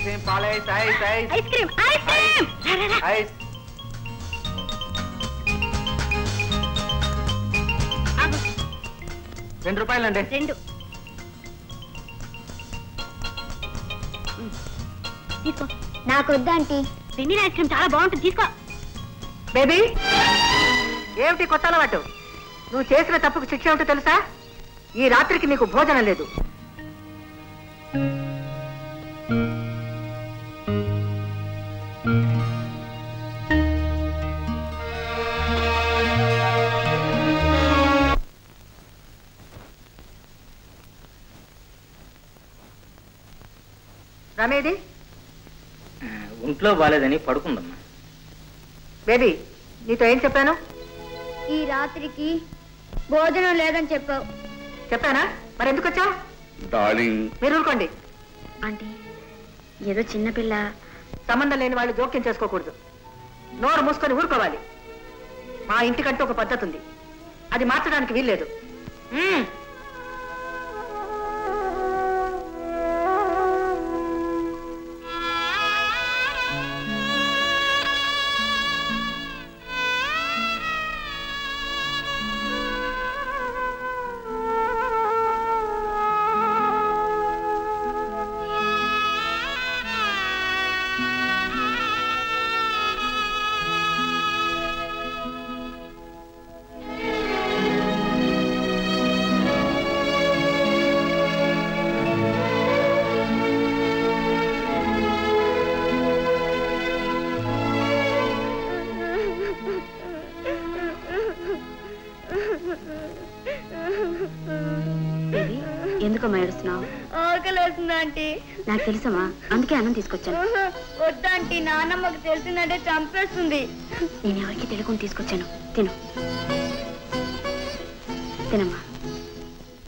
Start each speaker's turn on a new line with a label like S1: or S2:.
S1: Cream పాల ice ice ice
S2: ice cream ice cream
S1: ice ₹2 అండి.
S2: 2 తీసుకో.
S3: నాకు వద్దా ఆంటీ.
S2: వెన్నీల ఐస్ క్రీమ్ చాలా బాగుంటుంది, తీసుకో.
S4: బేబీ ఏమిటి కొత్త అలవాటు? నువ్వు చేసిన తప్పుకు శిక్ష ఏమిటో తెలుసా? ఈ రాత్రికి నీకు భోజనం లేదు. రమేది
S5: ఒంట్లో బాలేదని పడుకుందమ్మా.
S4: బేబీ నీతో ఏం చెప్పాను?
S3: ఈ రాత్రికి భోజనం లేదని చెప్పావు.
S4: చెప్పానా? మరి ఎందుకు వచ్చావు?
S6: డార్లింగ్
S4: మీరు ఊరుకోండి.
S2: ఆంటీ ఏదో చిన్నపిల్ల,
S4: సంబంధం లేని వాళ్ళు జోక్యం చేసుకోకూడదు. నోరు మూసుకొని ఊరుకోవాలి. మా ఇంటికంటూ ఒక పద్ధతి ఉంది, అది మార్చడానికి వీల్లేదు.
S2: ఎందుకమ్మా ఏడుస్తున్నావు?
S3: ఆకలేస్తుంది ఆంటీ.
S2: నాకు తెలుసమ్మా, అందుకే అన్నం తీసుకొచ్చాను.
S3: వద్దాంటీ, నాన్నమ్మకు తెలిసిందంటే చంపేస్తుంది.
S2: నేను ఎవరికి తెలియకుండా తీసుకొచ్చాను, తిను. తినమ్మా.